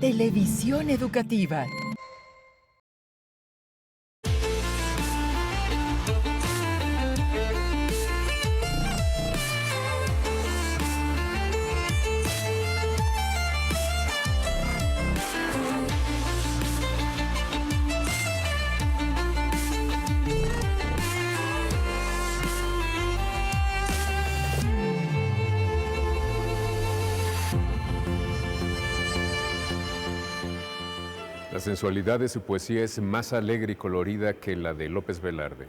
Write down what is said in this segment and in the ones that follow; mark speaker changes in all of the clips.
Speaker 1: Televisión educativa.
Speaker 2: La sensualidad de su poesía es más alegre y colorida que la de López Velarde.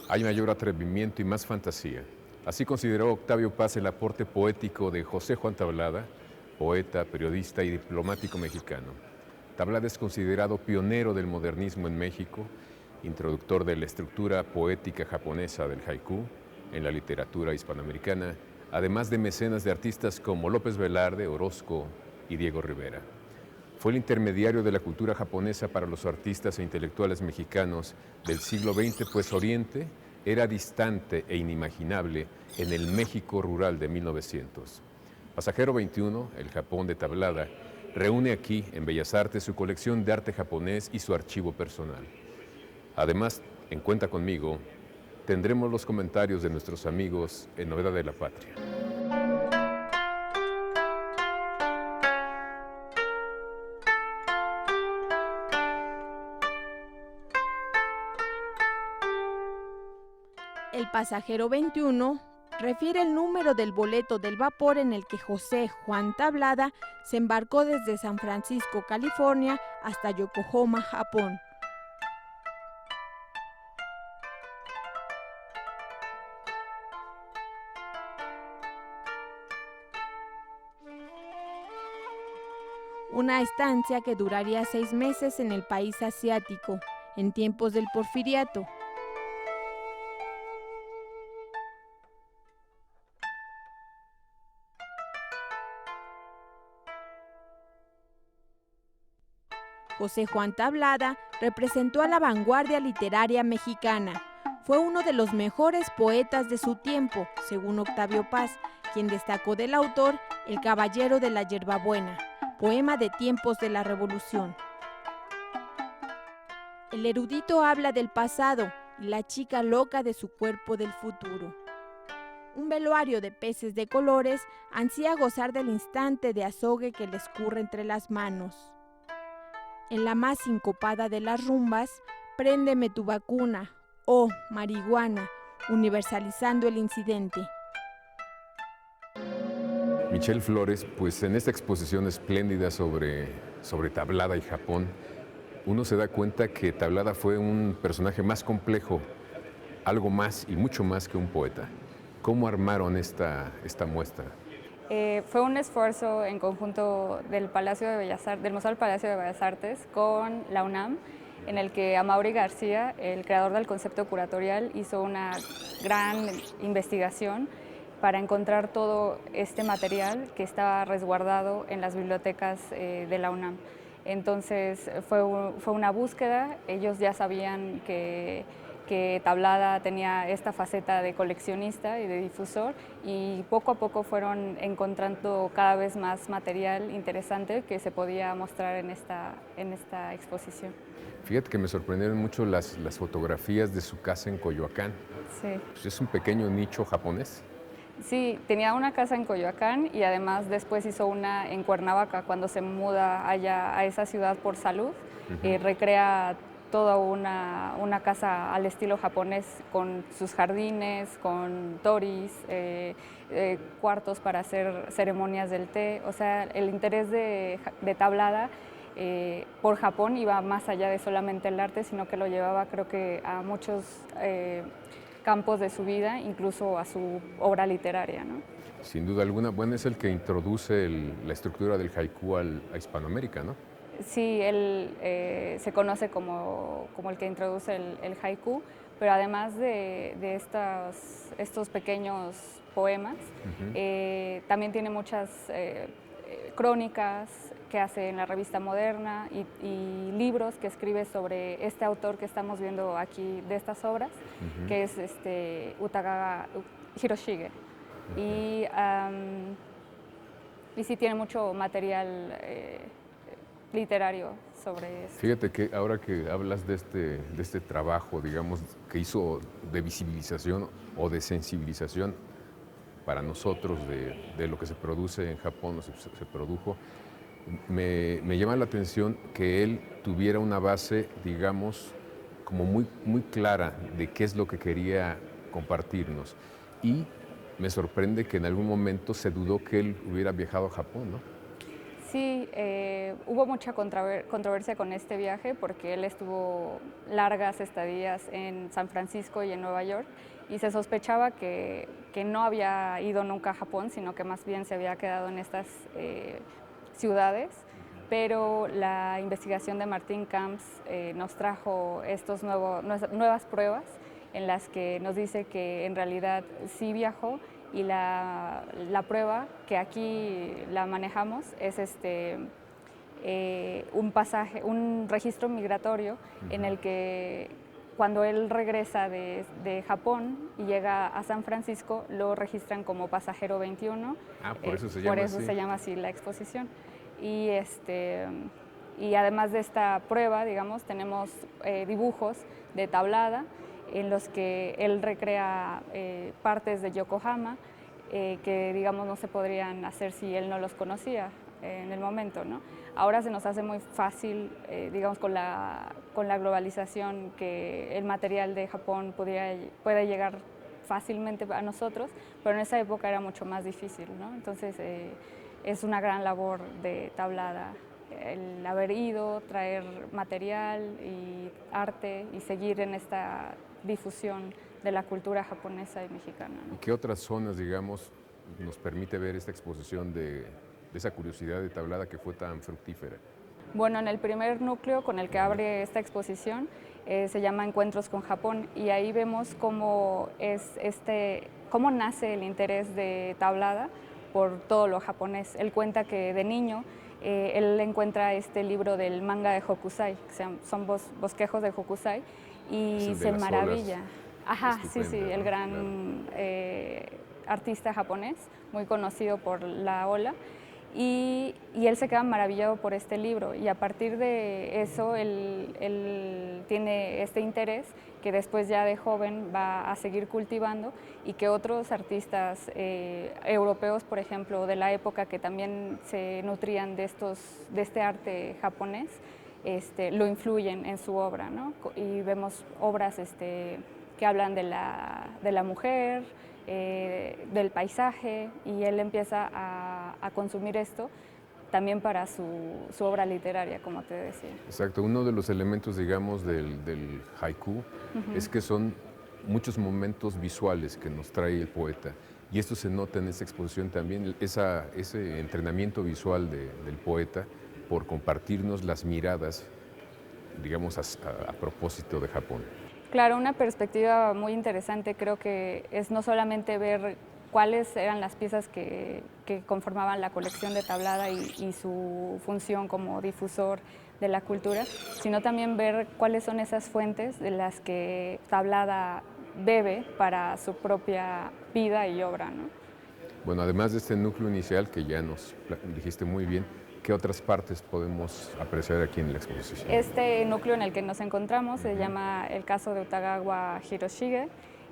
Speaker 2: Hay mayor atrevimiento y más fantasía. Así consideró Octavio Paz el aporte poético de José Juan Tablada, poeta, periodista y diplomático mexicano. Tablada es considerado pionero del modernismo en México, introductor de la estructura poética japonesa del haiku en la literatura hispanoamericana, además de mecenas de artistas como López Velarde, Orozco y Diego Rivera. Fue el intermediario de la cultura japonesa para los artistas e intelectuales mexicanos del siglo XX, pues Oriente era distante e inimaginable en el México rural de 1900. Pasajero 21, el Japón de Tablada, reúne aquí, en Bellas Artes, su colección de arte japonés y su archivo personal. Además, en Cuenta Conmigo, tendremos los comentarios de nuestros amigos en Novedad de la Patria.
Speaker 3: El pasajero 21 refiere el número del boleto del vapor en el que José Juan Tablada se embarcó desde San Francisco, California, hasta Yokohama, Japón. Una estancia que duraría 6 meses en el país asiático, en tiempos del Porfiriato. José Juan Tablada representó a la vanguardia literaria mexicana. Fue uno de los mejores poetas de su tiempo, según Octavio Paz, quien destacó del autor El Caballero de la Yerbabuena, poema de tiempos de la Revolución. El erudito habla del pasado y la chica loca de su cuerpo del futuro. Un veloario de peces de colores ansía gozar del instante de azogue que le escurre entre las manos. En la más sincopada de las rumbas, préndeme tu vacuna, oh marihuana, universalizando el incidente.
Speaker 2: Michelle Flores, pues en esta exposición espléndida sobre Tablada y Japón, uno se da cuenta que Tablada fue un personaje más complejo, algo más y mucho más que un poeta. ¿Cómo armaron esta muestra?
Speaker 4: Fue un esfuerzo en conjunto del Museo del Palacio de Bellas Artes con la UNAM, en el que Amaury García, el creador del concepto curatorial, hizo una gran investigación para encontrar todo este material que estaba resguardado en las bibliotecas de la UNAM. Entonces fue una búsqueda. Ellos ya sabían que Tablada tenía esta faceta de coleccionista y de difusor, y poco a poco fueron encontrando cada vez más material interesante que se podía mostrar en esta exposición.
Speaker 2: Fíjate que me sorprendieron mucho las fotografías de su casa en Coyoacán.
Speaker 4: Sí.
Speaker 2: Pues es un pequeño nicho japonés.
Speaker 4: Sí, tenía una casa en Coyoacán y además después hizo una en Cuernavaca. Cuando se muda allá a esa ciudad por salud, recrea toda una casa al estilo japonés, con sus jardines, con toris, cuartos para hacer ceremonias del té. O sea, el interés de Tablada por Japón iba más allá de solamente el arte, sino que lo llevaba, creo que, a muchos campos de su vida, incluso a su obra literaria, ¿no?
Speaker 2: Sin duda alguna, bueno, es el que introduce la estructura del haiku a Hispanoamérica, ¿no?
Speaker 4: Sí, él se conoce como el que introduce el haiku, pero además de estos pequeños poemas, también tiene muchas crónicas que hace en la revista Moderna y libros que escribe sobre este autor que estamos viendo aquí de estas obras, que es Utagawa Hiroshige. Y sí tiene mucho material literario sobre esto.
Speaker 2: Fíjate que ahora que hablas de este trabajo, digamos, que hizo de visibilización o de sensibilización para nosotros de lo que se produce en Japón o se produjo, me llama la atención que él tuviera una base, digamos, como muy clara de qué es lo que quería compartirnos. Y me sorprende que en algún momento se dudó que él hubiera viajado a Japón, ¿no?
Speaker 4: Sí, hubo mucha controversia con este viaje porque él estuvo largas estadías en San Francisco y en Nueva York y se sospechaba que no había ido nunca a Japón, sino que más bien se había quedado en estas ciudades, pero la investigación de Martín Camps nos trajo nuevas pruebas en las que nos dice que en realidad sí viajó. Y la prueba que aquí la manejamos es un registro migratorio en el que cuando él regresa de Japón y llega a San Francisco, lo registran como pasajero 21.
Speaker 2: Por eso
Speaker 4: se llama así la exposición. Y además de esta prueba, digamos, tenemos dibujos de tablada en los que él recrea partes de Yokohama que, digamos, no se podrían hacer si él no los conocía en el momento, ¿no? Ahora se nos hace muy fácil, digamos, con la globalización, que el material de Japón puede llegar fácilmente a nosotros, pero en esa época era mucho más difícil, ¿no? Entonces, es una gran labor de tablada el haber ido, traer material y arte y seguir en esta difusión de la cultura japonesa y mexicana, ¿no?
Speaker 2: ¿Y qué otras zonas, digamos, nos permite ver esta exposición de esa curiosidad de tablada que fue tan fructífera?
Speaker 4: Bueno, en el primer núcleo con el que abre esta exposición se llama Encuentros con Japón, y ahí vemos cómo nace el interés de tablada por todo lo japonés. Él cuenta que de niño él encuentra este libro del manga de Hokusai, que son bosquejos de Hokusai, y se maravilla. Ajá, sí, el gran artista japonés, muy conocido por la ola, y él se queda maravillado por este libro, y a partir de eso él tiene este interés que después ya de joven va a seguir cultivando, y que otros artistas europeos, por ejemplo, de la época, que también se nutrían de este arte japonés, lo influyen en su obra, ¿no? Y vemos obras que hablan de la mujer, del paisaje, y él empieza a consumir esto también para su obra literaria, como te decía.
Speaker 2: Exacto, uno de los elementos, digamos, del haiku es que son muchos momentos visuales que nos trae el poeta, y esto se nota en esta exposición también, ese entrenamiento visual del poeta por compartirnos las miradas, digamos, a propósito de Japón.
Speaker 4: Claro, una perspectiva muy interesante creo que es no solamente ver cuáles eran las piezas que conformaban la colección de tablada y su función como difusor de la cultura, sino también ver cuáles son esas fuentes de las que tablada bebe para su propia vida y obra, ¿no?
Speaker 2: Bueno, además de este núcleo inicial que ya nos dijiste muy bien, ¿qué otras partes podemos apreciar aquí en la exposición?
Speaker 4: Este núcleo en el que nos encontramos se llama el caso de Utagawa Hiroshige.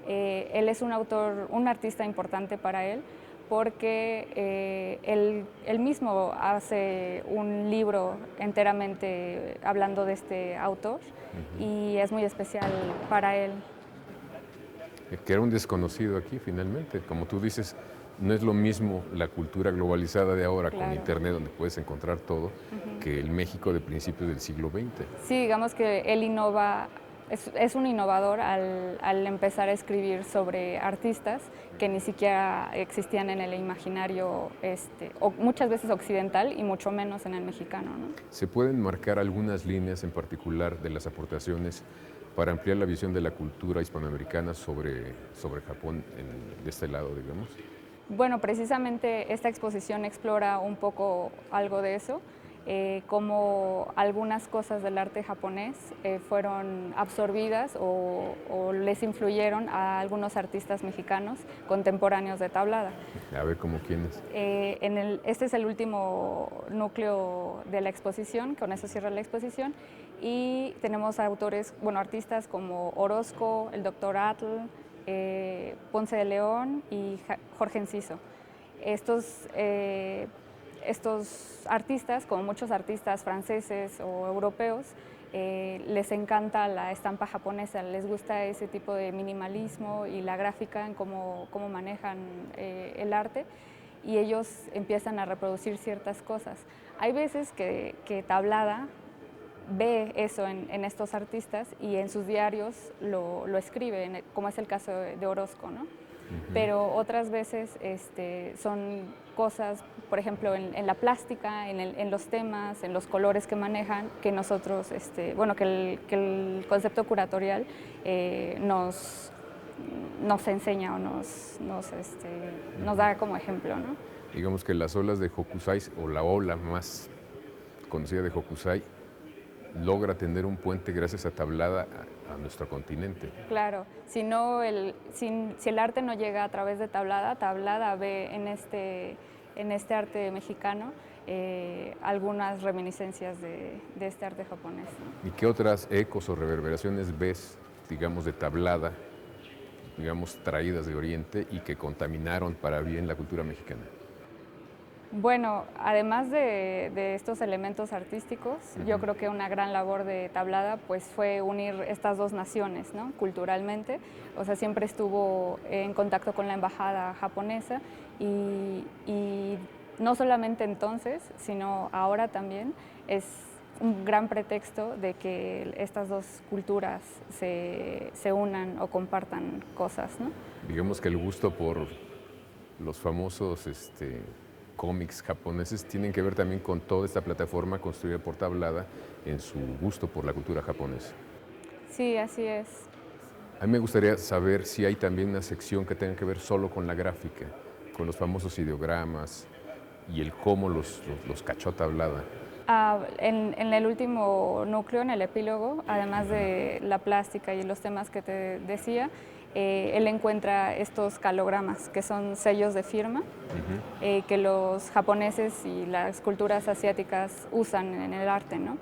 Speaker 4: Él es un artista importante para él, porque él mismo hace un libro enteramente hablando de este autor, y es muy especial para él.
Speaker 2: Que era un desconocido aquí finalmente, como tú dices. No es lo mismo la cultura globalizada de ahora, claro, con Internet, donde puedes encontrar todo, que el México de principios del siglo XX.
Speaker 4: Sí, digamos que él innova, es un innovador al empezar a escribir sobre artistas que ni siquiera existían en el imaginario, o muchas veces occidental, y mucho menos en el mexicano, ¿no?
Speaker 2: ¿Se pueden marcar algunas líneas en particular de las aportaciones para ampliar la visión de la cultura hispanoamericana sobre Japón de este lado, digamos?
Speaker 4: Bueno, precisamente esta exposición explora un poco algo de eso. cómo algunas cosas del arte japonés fueron absorbidas o les influyeron a algunos artistas mexicanos contemporáneos de tablada.
Speaker 2: A ver, ¿cómo quiénes?
Speaker 4: Este es el último núcleo de la exposición, con eso cierra la exposición, y tenemos autores, bueno, artistas como Orozco, el Dr. Atl, Ponce de León y Jorge Enciso. Estos artistas, como muchos artistas franceses o europeos, les encanta la estampa japonesa, les gusta ese tipo de minimalismo y la gráfica en cómo manejan el arte, y ellos empiezan a reproducir ciertas cosas. Hay veces que Tablada ve eso en estos artistas y en sus diarios lo escribe, como es el caso de Orozco, ¿no? Pero otras veces son cosas, por ejemplo, en la plástica, en los temas, en los colores que manejan, que nosotros, que el concepto curatorial nos enseña o nos da como ejemplo, ¿no?
Speaker 2: Digamos que las olas de Hokusai, o la ola más conocida de Hokusai, logra tender un puente gracias a Tablada a nuestro continente.
Speaker 4: Claro, si el arte no llega a través de Tablada, Tablada ve en este arte mexicano algunas reminiscencias de este arte japonés, ¿no?
Speaker 2: ¿Y qué otras ecos o reverberaciones ves, digamos, de Tablada, digamos, traídas de Oriente y que contaminaron para bien la cultura mexicana?
Speaker 4: Bueno, además de estos elementos artísticos, yo creo que una gran labor de Tablada pues fue unir estas dos naciones, ¿no? Culturalmente. O sea, siempre estuvo en contacto con la embajada japonesa y no solamente entonces, sino ahora también es un gran pretexto de que estas dos culturas se unan o compartan cosas, ¿no?
Speaker 2: Digamos que el gusto por los famosos cómics japoneses tienen que ver también con toda esta plataforma construida por Tablada en su gusto por la cultura japonesa.
Speaker 4: Sí, así es.
Speaker 2: A mí me gustaría saber si hay también una sección que tenga que ver solo con la gráfica, con los famosos ideogramas y el cómo los cachó Tablada.
Speaker 4: En el último núcleo, en el epílogo, además de la plástica y los temas que te decía, él encuentra estos calogramas, que son sellos de firma, que los japoneses y las culturas asiáticas usan en el arte, ¿no?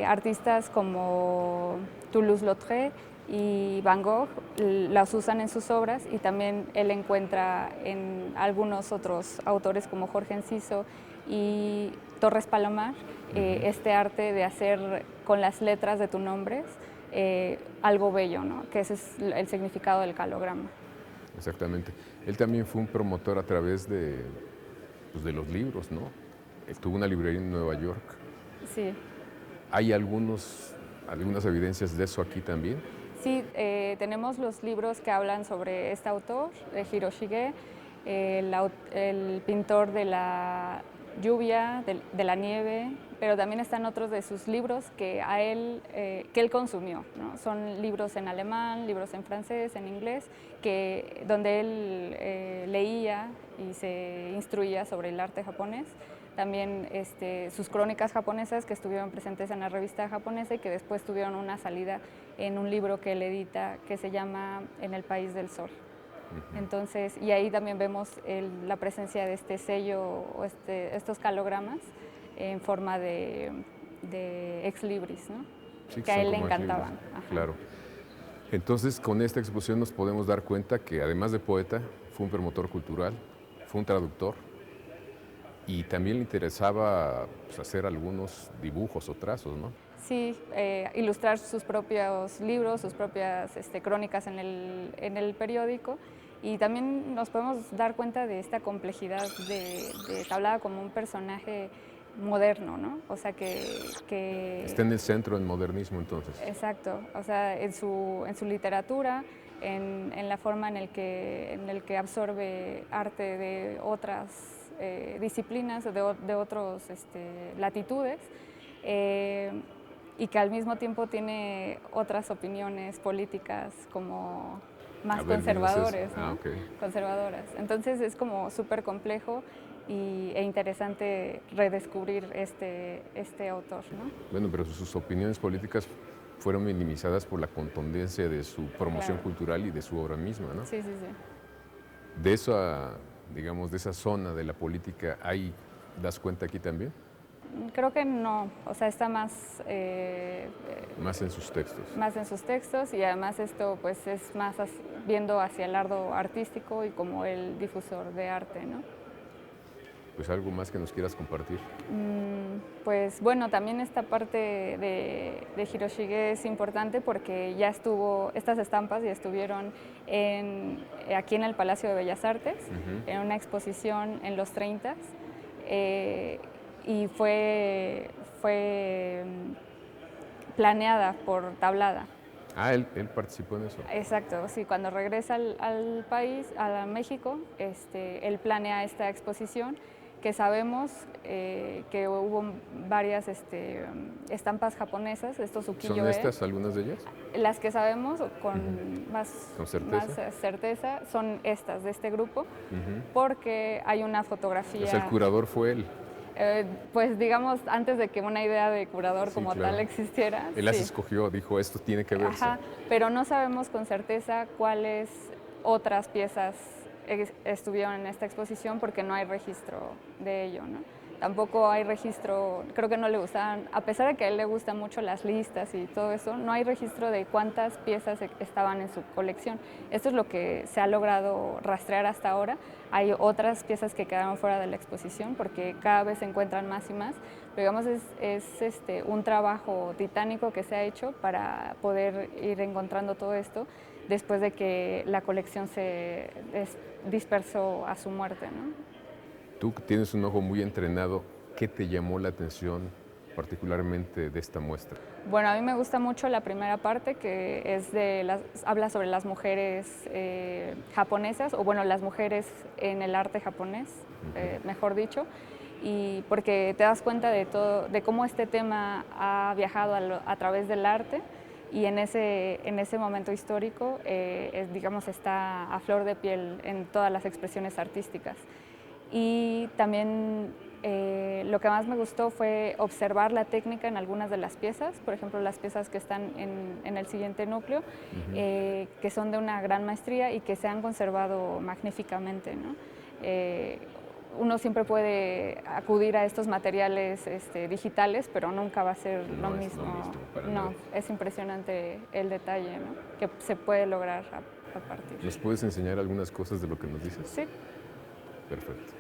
Speaker 4: Artistas como Toulouse-Lautrec y Van Gogh las usan en sus obras, y también él encuentra en algunos otros autores como Jorge Enciso y Torres Palomar este arte de hacer con las letras de tu nombre algo bello, ¿no? Que ese es el significado del calograma.
Speaker 2: Exactamente. Él también fue un promotor a través de los libros, ¿no? Él tuvo una librería en Nueva York.
Speaker 4: Sí.
Speaker 2: ¿Hay algunas evidencias de eso aquí también?
Speaker 4: Sí, tenemos los libros que hablan sobre este autor, Hiroshige, el pintor de la lluvia, de la nieve, pero también están otros de sus libros que él consumió, ¿no? Son libros en alemán, libros en francés, en inglés, donde él leía y se instruía sobre el arte japonés. También sus crónicas japonesas que estuvieron presentes en la revista japonesa y que después tuvieron una salida en un libro que él edita que se llama En el País del Sol. Entonces, y ahí también vemos la presencia de este sello o estos calogramas en forma de ex libris, ¿no?
Speaker 2: Sí,
Speaker 4: que a él le encantaban.
Speaker 2: Claro. Entonces, con esta exposición nos podemos dar cuenta que además de poeta, fue un promotor cultural, fue un traductor y también le interesaba hacer algunos dibujos o trazos, ¿no?
Speaker 4: Sí, ilustrar sus propios libros, sus propias crónicas en el periódico, y también nos podemos dar cuenta de esta complejidad de Tablada como un personaje moderno, ¿no? O sea, que
Speaker 2: está en el centro del modernismo, entonces.
Speaker 4: Exacto, o sea, en su literatura, en la forma en el que absorbe arte de otras disciplinas, de otras latitudes, y que al mismo tiempo tiene otras opiniones políticas como más conservadores, ¿no?
Speaker 2: Okay.
Speaker 4: Conservadoras. Entonces es como súper complejo e interesante redescubrir este autor, ¿no?
Speaker 2: Bueno, pero sus opiniones políticas fueron minimizadas por la contundencia de su promoción
Speaker 4: Claro.
Speaker 2: cultural y de su obra misma, ¿no?
Speaker 4: Sí, sí, sí.
Speaker 2: De esa, digamos, de esa zona de la política, ¿hay, das cuenta aquí también?
Speaker 4: Creo que no, o sea, está
Speaker 2: Más en sus textos.
Speaker 4: más en sus textos y además esto pues es más viendo hacia el lado artístico y como el difusor de arte, ¿no?
Speaker 2: Pues algo más que nos quieras compartir.
Speaker 4: Pues bueno, también esta parte de Hiroshige es importante porque ya estas estampas ya estuvieron aquí en el Palacio de Bellas Artes, en una exposición en los 30 y fue planeada por Tablada.
Speaker 2: Ah, él participó en eso.
Speaker 4: Exacto, sí, cuando regresa al país, a México, él planea esta exposición que sabemos que hubo varias estampas japonesas, estos ukiyo-e.
Speaker 2: ¿Son estas algunas de ellas?
Speaker 4: Las que sabemos con más certeza son estas, de este grupo, porque hay una fotografía.
Speaker 2: O sea, el curador fue él.
Speaker 4: Pues digamos, antes de que una idea de curador
Speaker 2: Sí,
Speaker 4: como
Speaker 2: claro.
Speaker 4: tal existiera.
Speaker 2: Él las
Speaker 4: sí.
Speaker 2: escogió, dijo, esto tiene que verse.
Speaker 4: Ajá, pero no sabemos con certeza cuáles otras piezas estuvieron en esta exposición porque no hay registro de ello, ¿no? Tampoco hay registro, creo que no le gustaban, a pesar de que a él le gustan mucho las listas y todo eso, no hay registro de cuántas piezas estaban en su colección. Esto es lo que se ha logrado rastrear hasta ahora. Hay otras piezas que quedaron fuera de la exposición porque cada vez se encuentran más y más, pero digamos es un trabajo titánico que se ha hecho para poder ir encontrando todo esto después de que la colección se dispersó a su muerte, ¿no?
Speaker 2: Tú tienes un ojo muy entrenado, ¿qué te llamó la atención particularmente de esta muestra?
Speaker 4: Bueno, a mí me gusta mucho la primera parte que es habla sobre las mujeres japonesas, o bueno, las mujeres en el arte japonés, mejor dicho, y porque te das cuenta de todo, de cómo este tema ha viajado a través del arte y en ese momento histórico, digamos, está a flor de piel en todas las expresiones artísticas. Y también lo que más me gustó fue observar la técnica en algunas de las piezas, por ejemplo las piezas que están en el siguiente núcleo, que son de una gran maestría y que se han conservado magníficamente, ¿no? Uno siempre puede acudir a estos materiales digitales, pero nunca va a ser lo mismo. No, es impresionante el detalle, ¿no?, que se puede lograr a partir.
Speaker 2: ¿Nos puedes enseñar algunas cosas de lo que nos dices?
Speaker 4: Sí.
Speaker 2: Perfecto.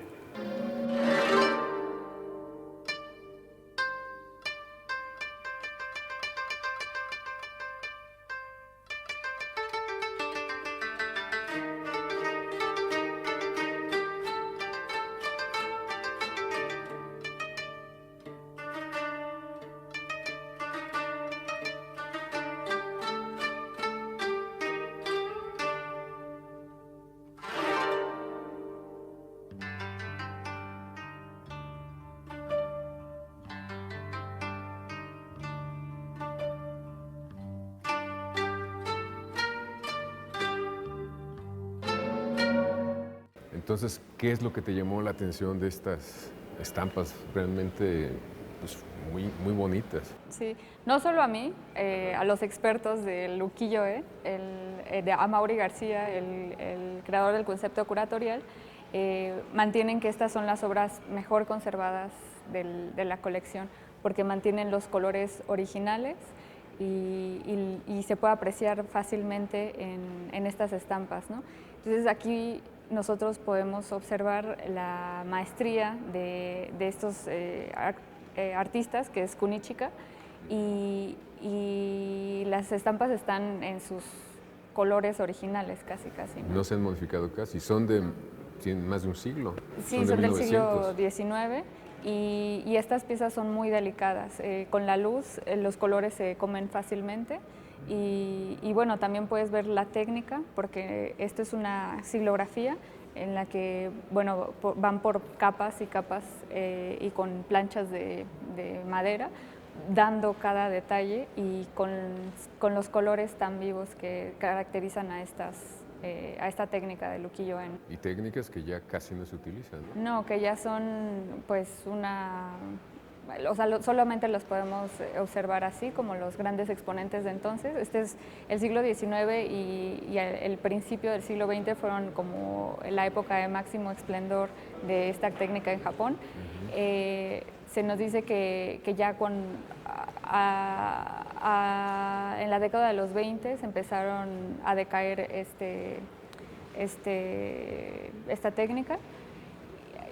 Speaker 2: Entonces, ¿qué es lo que te llamó la atención de estas estampas realmente pues, muy bonitas?
Speaker 4: Sí, no solo a mí, a los expertos del ukiyo-e, de Amaury García, el creador del concepto curatorial, mantienen que estas son las obras mejor conservadas de la colección, porque mantienen los colores originales y se puede apreciar fácilmente en estas estampas, ¿no? Entonces aquí nosotros podemos observar la maestría de estos artistas, que es Kunichika, y las estampas están en sus colores originales casi, ¿no?
Speaker 2: No se han modificado casi, tienen más de un siglo.
Speaker 4: Sí, son del siglo XIX y estas piezas son muy delicadas. Con la luz los colores se comen fácilmente y bueno, también puedes ver la técnica porque esto es una silografía en la que bueno, van por capas y capas y con planchas de madera dando cada detalle y con los colores tan vivos que caracterizan a estas a esta técnica del ukiyo-e.
Speaker 2: Y técnicas que ya casi no se utilizan, ¿no?
Speaker 4: No, que ya son pues o sea, solamente los podemos observar así, como los grandes exponentes de entonces. Este es el siglo XIX y el principio del siglo XX fueron como la época de máximo esplendor de esta técnica en Japón. Se nos dice que ya en la década de los 20 empezaron a decaer esta técnica.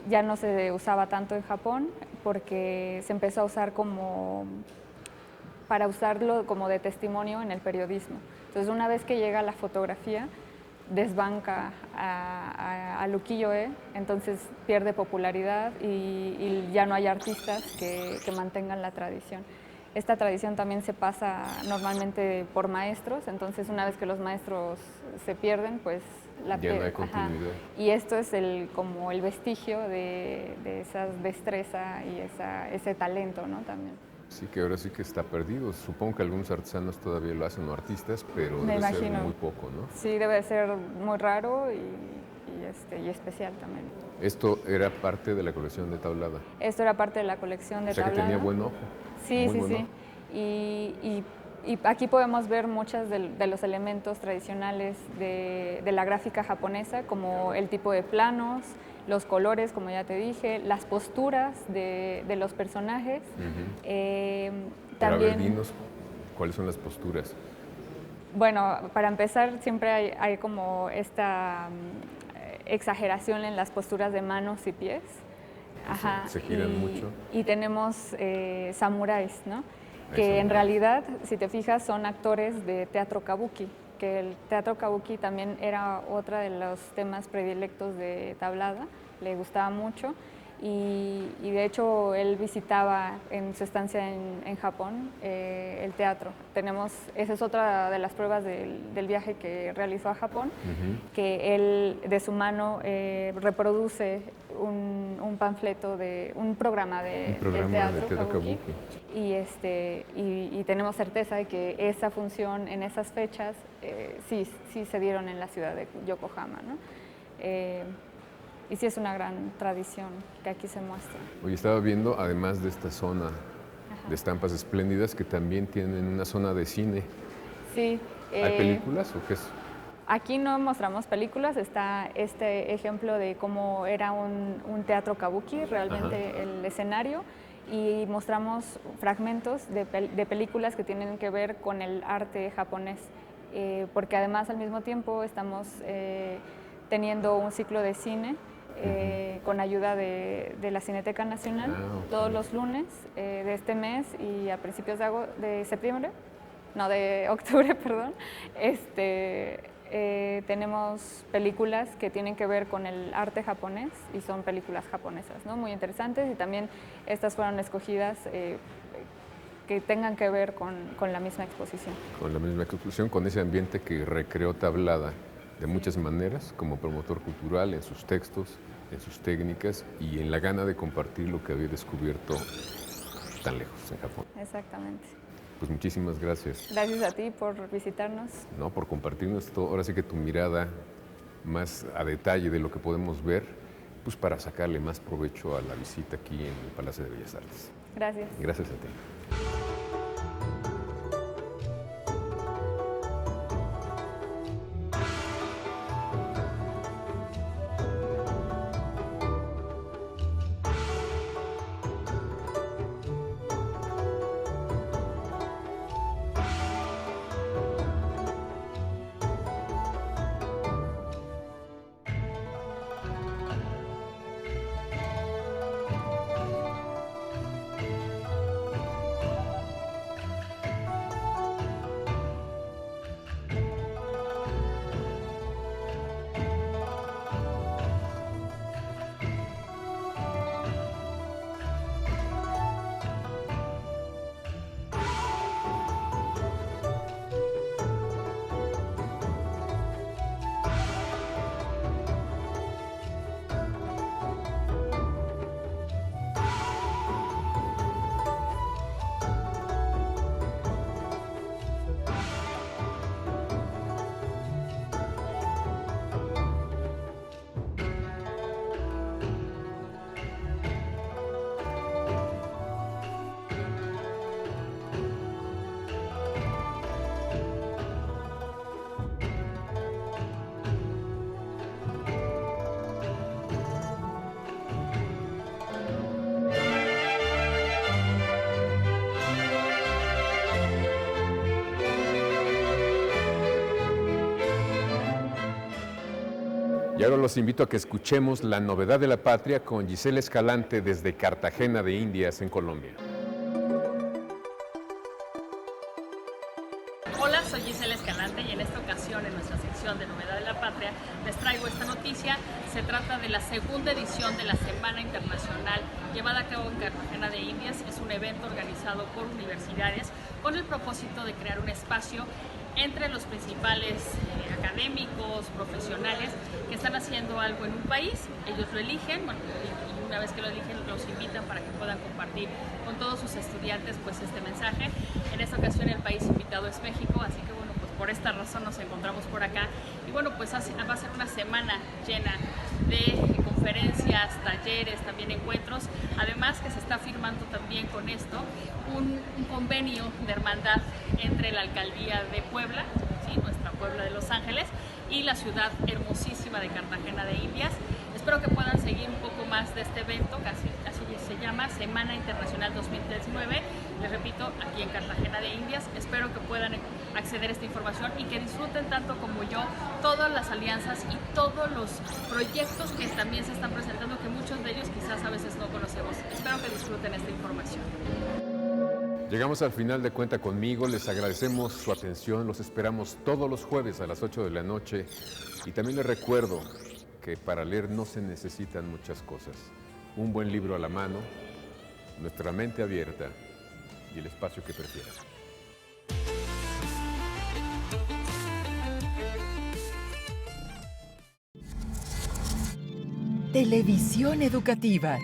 Speaker 4: Ya no se usaba tanto en Japón porque se empezó a usar para usarlo como de testimonio en el periodismo. Entonces, una vez que llega la fotografía, desbanca al ukiyo-e, entonces pierde popularidad y ya no hay artistas que mantengan la tradición. Esta tradición también se pasa normalmente por maestros, entonces una vez que los maestros se pierden, pues
Speaker 2: ya no hay continuidad.
Speaker 4: Y esto es como el vestigio de esa destreza y ese talento, ¿no? También.
Speaker 2: Sí, que ahora sí que está perdido. Supongo que algunos artesanos todavía lo hacen, o artistas, pero
Speaker 4: Me
Speaker 2: debe ser
Speaker 4: imagino.
Speaker 2: muy poco, ¿no?
Speaker 4: Sí, debe ser muy raro y especial también.
Speaker 2: Esto era parte de la colección de Tablada.
Speaker 4: Esto era parte de la colección de
Speaker 2: O sea,
Speaker 4: Tablada.
Speaker 2: que tenía buen ojo.
Speaker 4: Sí,
Speaker 2: muy
Speaker 4: sí,
Speaker 2: buen
Speaker 4: sí.
Speaker 2: ojo.
Speaker 4: Y aquí podemos ver muchos de los elementos tradicionales de la gráfica japonesa, como el tipo de planos, los colores, como ya te dije, las posturas de los personajes.
Speaker 2: Pero
Speaker 4: También,
Speaker 2: a ver, dinos, ¿cuáles son las posturas?
Speaker 4: bueno, para empezar, siempre hay como esta exageración en las posturas de manos y pies. Ajá.
Speaker 2: Se giran mucho.
Speaker 4: Y tenemos samuráis, ¿no? Que
Speaker 2: samuráis.
Speaker 4: en realidad, si te fijas, son actores de teatro kabuki, que el teatro kabuki también era otro de los temas predilectos de Tablada, le gustaba mucho. Y de hecho él visitaba en su estancia en Japón el teatro. Esa es otra de las pruebas del viaje que realizó a Japón, que él de su mano reproduce un panfleto un programa de teatro kabuki. Y tenemos certeza de que esa función en esas fechas sí se dieron en la ciudad de Yokohama, ¿no? Y sí es una gran tradición que aquí se muestra.
Speaker 2: Hoy estaba viendo, además de esta zona de estampas espléndidas, que también tienen una zona de cine.
Speaker 4: Sí.
Speaker 2: ¿Hay películas o qué es?
Speaker 4: Aquí no mostramos películas, está este ejemplo de cómo era un teatro kabuki, realmente el escenario, y mostramos fragmentos de películas que tienen que ver con el arte japonés, porque además al mismo tiempo estamos teniendo un ciclo de cine con ayuda de la Cineteca Nacional,
Speaker 2: okay.
Speaker 4: Todos los lunes de este mes y a principios de octubre, perdón, tenemos películas que tienen que ver con el arte japonés y son películas japonesas, ¿no? Muy interesantes, y también estas fueron escogidas que tengan que ver con la misma exposición.
Speaker 2: Con la misma exposición, con ese ambiente que recreó Tablada de muchas maneras, como promotor cultural, en sus textos, en sus técnicas y en la gana de compartir lo que había descubierto tan lejos en Japón.
Speaker 4: Exactamente.
Speaker 2: Pues muchísimas gracias.
Speaker 4: Gracias a ti por visitarnos.
Speaker 2: No, por compartirnos todo. Ahora sí que tu mirada más a detalle de lo que podemos ver, pues para sacarle más provecho a la visita aquí en el Palacio de Bellas Artes.
Speaker 4: Gracias.
Speaker 2: Gracias a ti. Y ahora los invito a que escuchemos La novedad de la patria con Gisela Escalante desde Cartagena de Indias, en Colombia.
Speaker 5: Hola, soy Gisela Escalante y en esta ocasión, en nuestra sección de Novedad de la Patria, les traigo esta noticia. Se trata de la segunda edición de la Semana Internacional llevada a cabo en Cartagena de Indias. Es un evento organizado por universidades con el propósito de crear un espacio entre los principales académicos, profesionales que están haciendo algo en un país. Ellos lo eligen, bueno, y una vez que lo eligen los invitan para que puedan compartir con todos sus estudiantes pues este mensaje. En esta ocasión el país invitado es México, así que bueno, pues por esta razón nos encontramos por acá. Y bueno, pues va a ser una semana llena de conferencias, talleres, también encuentros. Además que se está firmando también con esto un convenio de hermandad entre la Alcaldía de Puebla, ¿sí?, nuestra Puebla de Los Ángeles, y la ciudad hermosísima de Cartagena de Indias. Espero que puedan seguir un poco más de este evento, así se llama, Semana Internacional 2019, les repito, aquí en Cartagena de Indias. Espero que puedan acceder a esta información y que disfruten tanto como yo todas las alianzas y todos los proyectos que también se están presentando, que muchos de ellos quizás a veces no conocemos. Espero que disfruten esta información.
Speaker 2: Llegamos al final de Cuenta Conmigo, les agradecemos su atención, los esperamos todos los jueves a las 8 de la noche y también les recuerdo que para leer no se necesitan muchas cosas. Un buen libro a la mano, nuestra mente abierta y el espacio que prefieran.
Speaker 1: Televisión educativa.